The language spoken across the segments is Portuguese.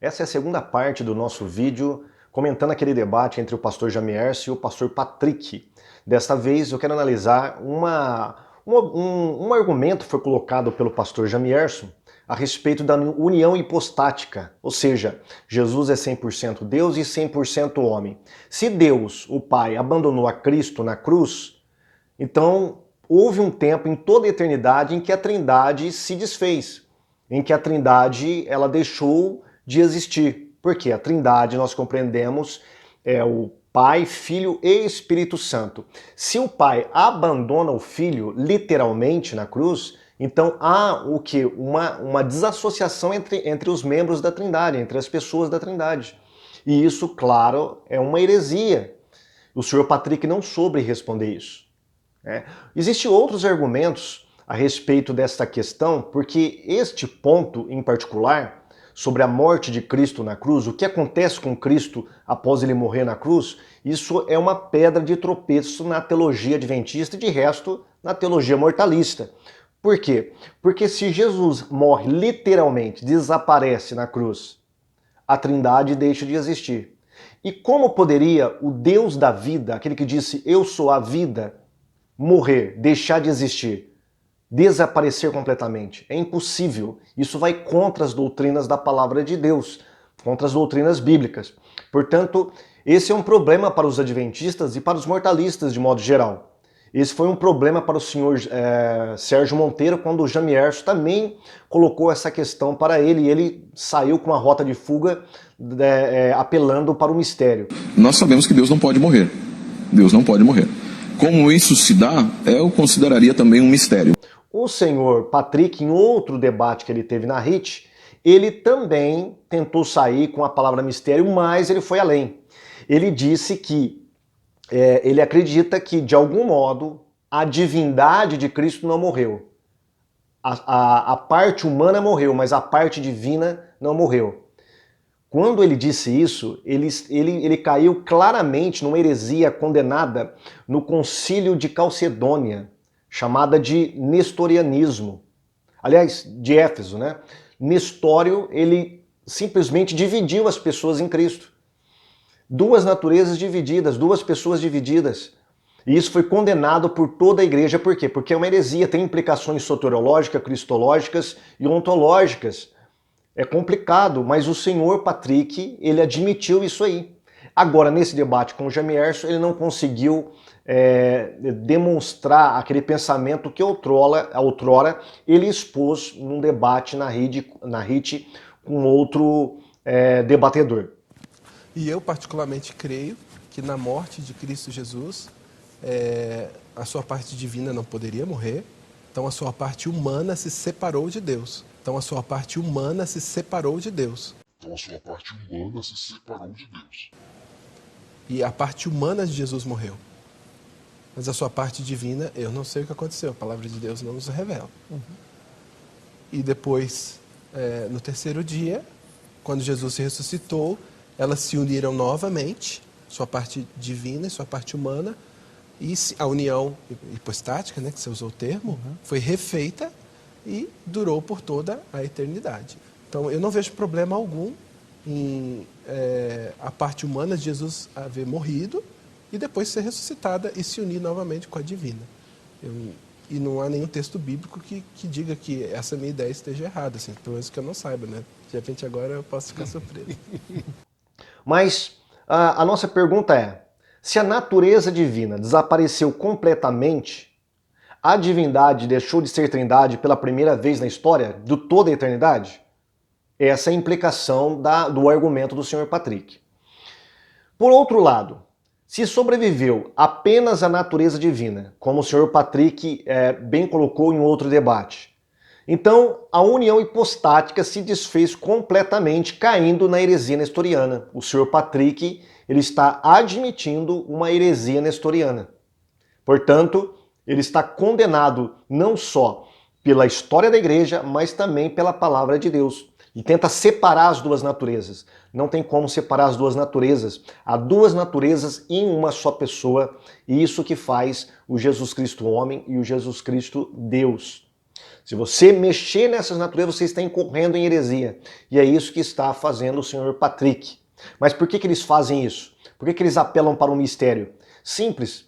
Essa é a segunda parte do nosso vídeo comentando aquele debate entre o pastor Jamierson e o pastor Patrick. Desta vez eu quero analisar um argumento que foi colocado pelo pastor Jamierson a respeito da união hipostática, ou seja, Jesus é 100% Deus e 100% homem. Se Deus, o Pai, abandonou a Cristo na cruz, então houve um tempo em toda a eternidade em que a Trindade se desfez, em que a Trindade ela deixou de existir. Porque a Trindade, nós compreendemos, é o Pai, Filho e Espírito Santo. Se o Pai abandona o Filho, literalmente, na cruz, então há o que? Uma desassociação entre os membros da Trindade, entre as pessoas da Trindade. E isso, claro, é uma heresia. O senhor Patrick não soube responder isso. Existem outros argumentos a respeito desta questão, porque este ponto em particular, sobre a morte de Cristo na cruz, o que acontece com Cristo após ele morrer na cruz, isso é uma pedra de tropeço na teologia adventista e de resto na teologia mortalista. Por quê? Porque se Jesus morre literalmente, desaparece na cruz, a Trindade deixa de existir. E como poderia o Deus da vida, aquele que disse eu sou a vida, morrer, deixar de existir, desaparecer completamente? É impossível. Isso vai contra as doutrinas da palavra de Deus, contra as doutrinas bíblicas. Portanto, esse é um problema para os adventistas e para os mortalistas de modo geral. Esse foi um problema para o senhor Sérgio Monteiro, quando o Jamierson também colocou essa questão para ele, e ele saiu com uma rota de fuga apelando para o mistério. Nós sabemos que Deus não pode morrer. Deus não pode morrer. Como isso se dá, eu consideraria também um mistério. O senhor Patrick, em outro debate que ele teve na HIT, ele também tentou sair com a palavra mistério, mas ele foi além. Ele disse que ele acredita que, de algum modo, a divindade de Cristo não morreu. A parte humana morreu, mas a parte divina não morreu. Quando ele disse isso, ele caiu claramente numa heresia condenada no concílio de Calcedônia, chamada de nestorianismo. Aliás, de Éfeso, né? Nestório, ele simplesmente dividiu as pessoas em Cristo. Duas naturezas divididas, duas pessoas divididas. E isso foi condenado por toda a igreja. Por quê? Porque é uma heresia, tem implicações soteriológicas, cristológicas e ontológicas. É complicado, mas o senhor Patrick, ele admitiu isso aí. Agora, nesse debate com o Jamierson, ele não conseguiu demonstrar aquele pensamento que outrora ele expôs num debate na HIT com outro debatedor. E eu particularmente creio que na morte de Cristo Jesus, a sua parte divina não poderia morrer, então a sua parte humana se separou de Deus. Então a sua parte humana se separou de Deus. E a parte humana de Jesus morreu. Mas a sua parte divina, eu não sei o que aconteceu. A palavra de Deus não nos revela. E depois, no terceiro dia, quando Jesus se ressuscitou, elas se uniram novamente, sua parte divina e sua parte humana, e a união hipostática, né, que você usou o termo, foi refeita e durou por toda a eternidade. Então, eu não vejo problema algum em a parte humana de Jesus haver morrido e depois ser ressuscitada e se unir novamente com a divina. E não há nenhum texto bíblico que diga que essa minha ideia esteja errada, assim, pelo menos que eu não saiba, né? De repente agora eu posso ficar surpreso. Mas a nossa pergunta é, se a natureza divina desapareceu completamente, a divindade deixou de ser trindade pela primeira vez na história de toda a eternidade? Essa é a implicação do argumento do senhor Patrick. Por outro lado, se sobreviveu apenas a natureza divina, como o senhor Patrick bem colocou em outro debate, então a união hipostática se desfez completamente, caindo na heresia nestoriana. O senhor Patrick ele está admitindo uma heresia nestoriana. Portanto, ele está condenado não só pela história da igreja, mas também pela palavra de Deus. E tenta separar as duas naturezas. Não tem como separar as duas naturezas. Há duas naturezas em uma só pessoa, e isso que faz o Jesus Cristo homem e o Jesus Cristo Deus. Se você mexer nessas naturezas, você está incorrendo em heresia. E é isso que está fazendo o senhor Patrick. Mas por que eles fazem isso? Por que eles apelam para um mistério? Simples.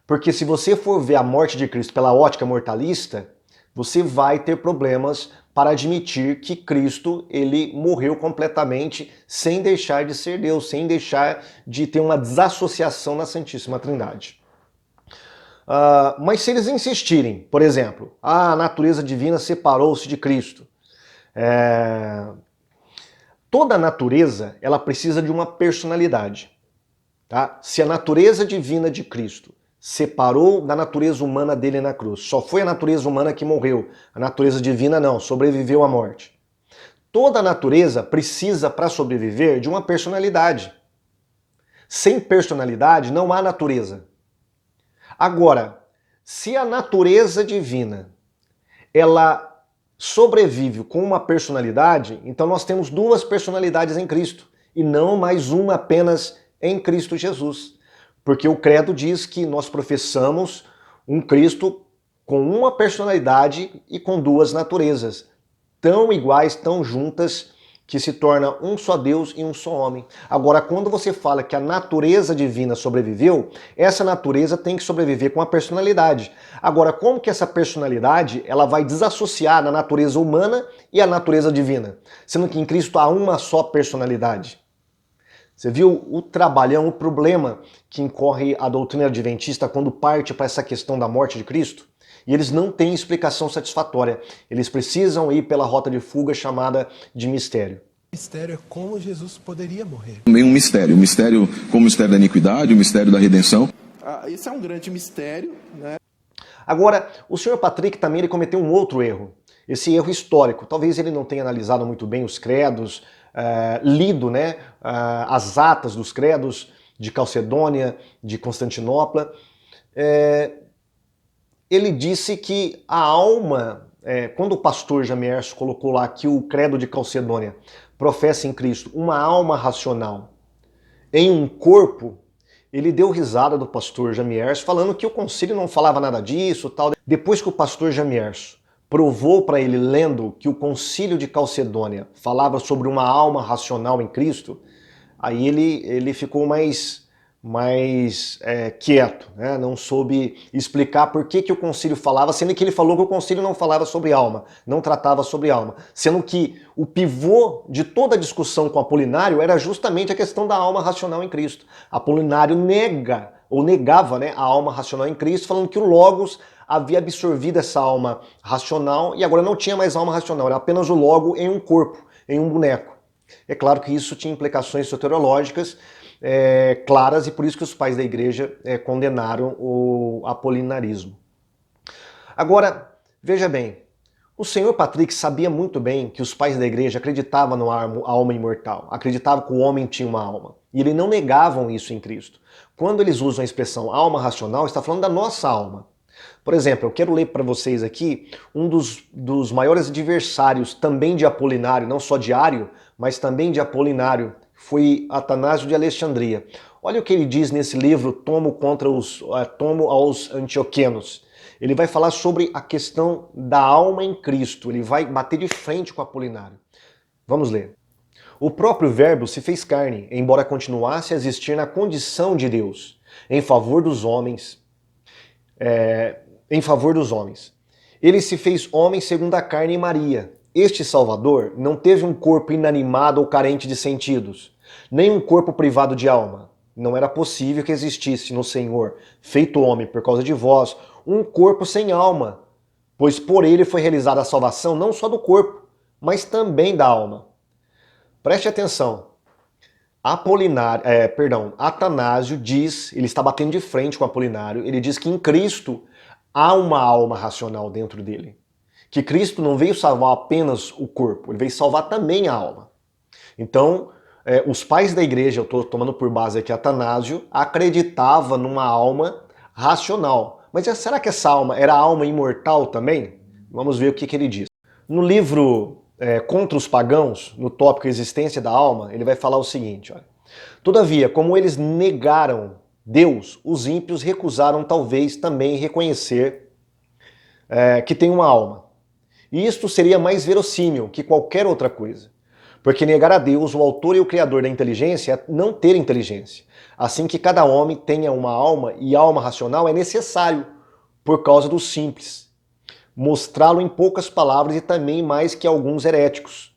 Porque se você for ver a morte de Cristo pela ótica mortalista, você vai ter problemas para admitir que Cristo ele morreu completamente sem deixar de ser Deus, sem deixar de ter uma desassociação na Santíssima Trindade. Mas se eles insistirem, por exemplo, a natureza divina separou-se de Cristo. Toda natureza ela precisa de uma personalidade. Tá? Se a natureza divina de Cristo separou da natureza humana dele na cruz, só foi a natureza humana que morreu, a natureza divina não, sobreviveu à morte. Toda natureza precisa, para sobreviver, de uma personalidade. Sem personalidade não há natureza. Agora, se a natureza divina ela sobrevive com uma personalidade, então nós temos duas personalidades em Cristo e não mais uma apenas em Cristo Jesus. Porque o credo diz que nós professamos um Cristo com uma personalidade e com duas naturezas, tão iguais, tão juntas, que se torna um só Deus e um só homem. Agora, quando você fala que a natureza divina sobreviveu, essa natureza tem que sobreviver com a personalidade. Agora, como que essa personalidade ela vai desassociar na natureza humana e a natureza divina? Sendo que em Cristo há uma só personalidade. Você viu o trabalhão, o problema que incorre a doutrina adventista quando parte para essa questão da morte de Cristo? E eles não têm explicação satisfatória. Eles precisam ir pela rota de fuga chamada de mistério. O mistério é como Jesus poderia morrer. Também um mistério como o mistério da iniquidade, o mistério da redenção. Isso é um grande mistério, né? Agora, o senhor Patrick também ele cometeu um outro erro. Esse erro histórico. Talvez ele não tenha analisado muito bem os credos, lido as atas dos credos de Calcedônia, de Constantinopla. Ele disse que a alma, quando o pastor Jamierso colocou lá que o credo de Calcedônia professa em Cristo uma alma racional em um corpo, ele deu risada do pastor Jamierso falando que o concílio não falava nada disso, tal. Depois que o pastor Jamierso provou para ele, lendo que o concílio de Calcedônia falava sobre uma alma racional em Cristo, aí ele ficou mais quieto, né? Não soube explicar por que o concílio falava, sendo que ele falou que o concílio não falava sobre alma, não tratava sobre alma, sendo que o pivô de toda a discussão com Apolinário era justamente a questão da alma racional em Cristo. Apolinário negava a alma racional em Cristo, falando que o Logos havia absorvido essa alma racional e agora não tinha mais alma racional, era apenas o Logo em um corpo, em um boneco. É claro que isso tinha implicações soteriológicas claras e por isso que os pais da igreja condenaram o apolinarismo. Agora, veja bem, o senhor Patrick sabia muito bem que os pais da igreja acreditavam na alma imortal, acreditavam que o homem tinha uma alma, e eles não negavam isso em Cristo. Quando eles usam a expressão alma racional, está falando da nossa alma. Por exemplo, eu quero ler para vocês aqui um dos maiores adversários também de Apolinário, não só de Ário, mas também de Apolinário, foi Atanásio de Alexandria. Olha o que ele diz nesse livro, Tomo aos Antioquenos. Ele vai falar sobre a questão da alma em Cristo, ele vai bater de frente com Apolinário. Vamos ler. O próprio Verbo se fez carne, embora continuasse a existir na condição de Deus, em favor dos homens. Ele se fez homem segundo a carne em Maria. Este Salvador não teve um corpo inanimado ou carente de sentidos, nem um corpo privado de alma. Não era possível que existisse no Senhor, feito homem por causa de vós, um corpo sem alma, pois por ele foi realizada a salvação não só do corpo, mas também da alma. Preste atenção. Atanásio diz, ele está batendo de frente com Apolinário, ele diz que em Cristo há uma alma racional dentro dele. Que Cristo não veio salvar apenas o corpo, ele veio salvar também a alma. Então, os pais da igreja, eu estou tomando por base aqui Atanásio, acreditavam numa alma racional. Mas será que essa alma era alma imortal também? Vamos ver o que ele diz. No livro Contra os Pagãos, no tópico Existência da Alma, ele vai falar o seguinte, olha. Todavia, como eles negaram Deus, os ímpios recusaram talvez também reconhecer que tem uma alma. E isto seria mais verossímil que qualquer outra coisa. Porque negar a Deus, o autor e o criador da inteligência, é não ter inteligência. Assim que cada homem tenha uma alma, e alma racional é necessário, por causa do simples. Mostrá-lo em poucas palavras e também mais que alguns heréticos.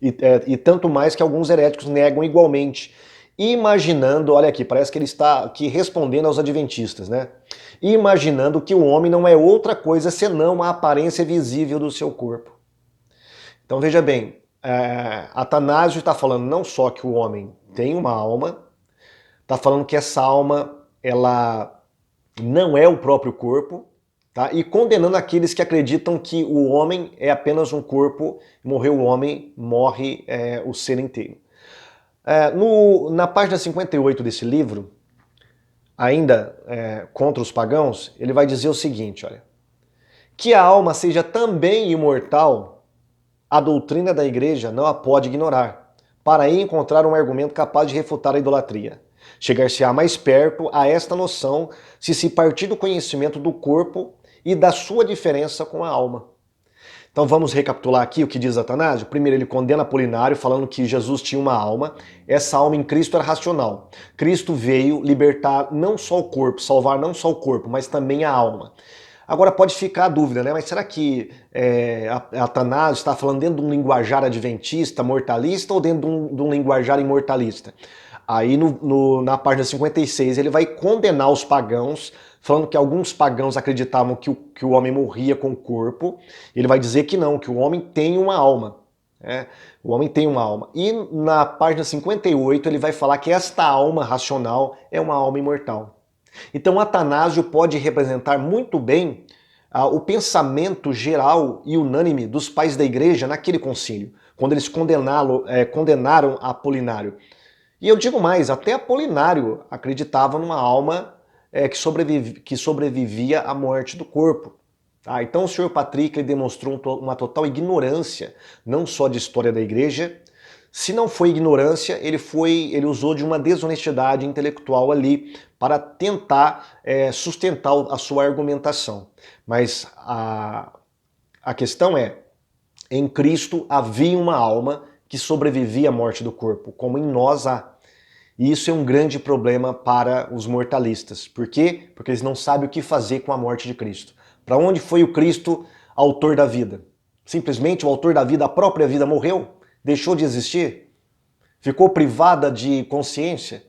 E tanto mais que alguns heréticos negam igualmente. Imaginando, olha aqui, parece que ele está aqui respondendo aos adventistas, né? Imaginando que o homem não é outra coisa senão a aparência visível do seu corpo. Então veja bem, Atanásio está falando não só que o homem tem uma alma, está falando que essa alma ela não é o próprio corpo, tá? E condenando aqueles que acreditam que o homem é apenas um corpo, morreu o homem, morre o ser inteiro. Na página 58 desse livro, ainda contra os pagãos, ele vai dizer o seguinte, olha, que a alma seja também imortal, a doutrina da igreja não a pode ignorar, para aí encontrar um argumento capaz de refutar a idolatria. Chegar-se-á mais perto a esta noção se partir do conhecimento do corpo e da sua diferença com a alma. Então vamos recapitular aqui o que diz Atanásio. Primeiro ele condena Apolinário falando que Jesus tinha uma alma, essa alma em Cristo era racional. Cristo veio libertar não só o corpo, salvar não só o corpo, mas também a alma. Agora pode ficar a dúvida, né? Mas será que Atanásio está falando dentro de um linguajar adventista, mortalista, ou dentro de um linguajar imortalista? Aí na página 56 ele vai condenar os pagãos, falando que alguns pagãos acreditavam que o homem morria com o corpo. Ele vai dizer que não, que o homem tem uma alma. O homem tem uma alma. E na página 58 ele vai falar que esta alma racional é uma alma imortal. Então Atanásio pode representar muito bem o pensamento geral e unânime dos pais da igreja naquele concílio, quando eles condenaram Apolinário. E eu digo mais, até Apolinário acreditava numa alma que sobrevivia à morte do corpo. Então o Sr. Patrick demonstrou uma total ignorância, não só de história da igreja. Se não foi ignorância, ele usou de uma desonestidade intelectual ali para tentar sustentar a sua argumentação. Mas a questão é, em Cristo havia uma alma que sobrevivia à morte do corpo, como em nós há. E isso é um grande problema para os mortalistas. Por quê? Porque eles não sabem o que fazer com a morte de Cristo. Para onde foi o Cristo, autor da vida? Simplesmente o autor da vida, a própria vida, morreu? Deixou de existir? Ficou privada de consciência?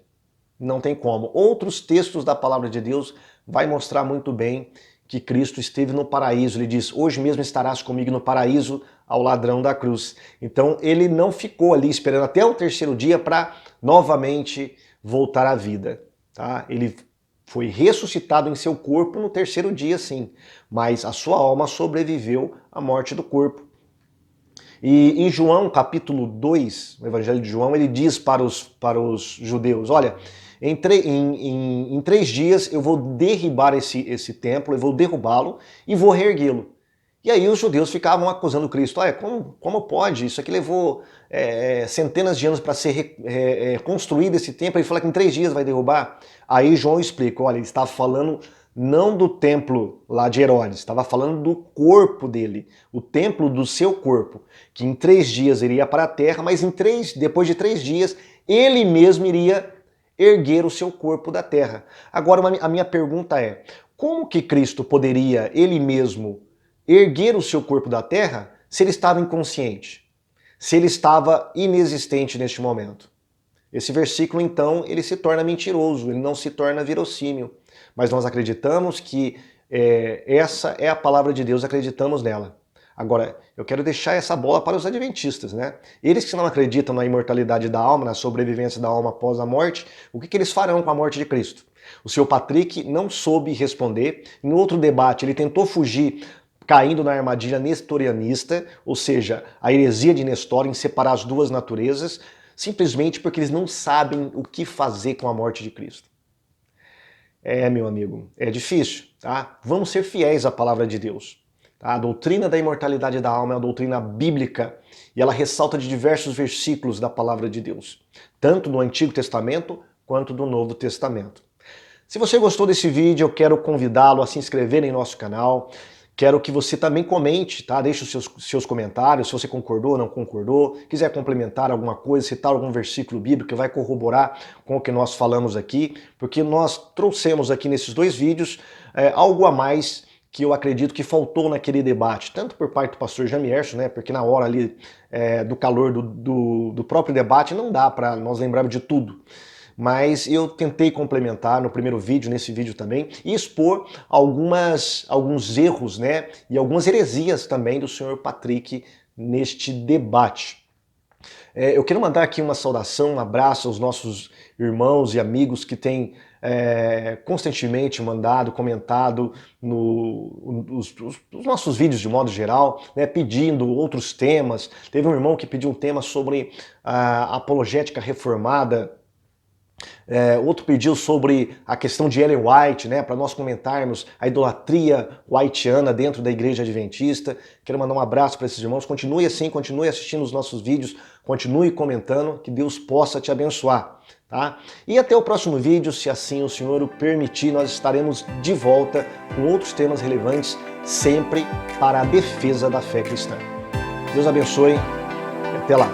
Não tem como. Outros textos da palavra de Deus vai mostrar muito bem que Cristo esteve no paraíso. Ele diz, hoje mesmo estarás comigo no paraíso, ao ladrão da cruz. Então ele não ficou ali esperando até o terceiro dia para novamente voltar à vida. Tá? Ele foi ressuscitado em seu corpo no terceiro dia, sim, mas a sua alma sobreviveu à morte do corpo. E em João, capítulo 2, no Evangelho de João, ele diz para os judeus, olha, em 3 dias eu vou derribar esse templo, eu vou derrubá-lo e vou reerguê-lo. E aí os judeus ficavam acusando Cristo, como pode? Isso aqui levou centenas de anos para ser construído esse templo, ele fala que em 3 dias vai derrubar. Aí João explica, olha, ele estava falando não do templo lá de Herodes, estava falando do corpo dele, o templo do seu corpo, que em 3 dias iria para a terra, mas depois de 3 dias ele mesmo iria erguer o seu corpo da terra. Agora a minha pergunta é, como que Cristo poderia ele mesmo erguer o seu corpo da terra se ele estava inconsciente, se ele estava inexistente neste momento? Esse versículo, então, ele se torna mentiroso, ele não se torna verossímil. Mas nós acreditamos que essa é a palavra de Deus, acreditamos nela. Agora, eu quero deixar essa bola para os adventistas, né? Eles que não acreditam na imortalidade da alma, na sobrevivência da alma após a morte, o que eles farão com a morte de Cristo? O Sr. Patrick não soube responder. Em outro debate, ele tentou fugir, caindo na armadilha nestorianista, ou seja, a heresia de Nestor em separar as duas naturezas, simplesmente porque eles não sabem o que fazer com a morte de Cristo. Meu amigo, é difícil, tá? Vamos ser fiéis à palavra de Deus. Tá? A doutrina da imortalidade da alma é uma doutrina bíblica e ela ressalta de diversos versículos da palavra de Deus, tanto do Antigo Testamento quanto do Novo Testamento. Se você gostou desse vídeo, eu quero convidá-lo a se inscrever em nosso canal. Quero que você também comente, tá? Deixe os seus comentários, se você concordou ou não concordou, quiser complementar alguma coisa, citar algum versículo bíblico que vai corroborar com o que nós falamos aqui, porque nós trouxemos aqui nesses 2 vídeos algo a mais que eu acredito que faltou naquele debate, tanto por parte do pastor Jamierson, né? Porque na hora ali do calor do próprio debate não dá para nós lembrarmos de tudo. Mas eu tentei complementar no primeiro vídeo, nesse vídeo também, e expor alguns erros, né, e algumas heresias também do senhor Patrick neste debate. Eu quero mandar aqui uma saudação, um abraço aos nossos irmãos e amigos que têm constantemente mandado, comentado nos nossos vídeos de modo geral, né, pedindo outros temas. Teve um irmão que pediu um tema sobre a apologética reformada. Outro pediu sobre a questão de Ellen White, né, para nós comentarmos a idolatria whiteana dentro da igreja adventista. Quero mandar um abraço para esses irmãos. Continue assim, continue assistindo os nossos vídeos, continue comentando, que Deus possa te abençoar. Tá? E até o próximo vídeo, se assim o Senhor o permitir, nós estaremos de volta com outros temas relevantes, sempre para a defesa da fé cristã. Deus abençoe e até lá.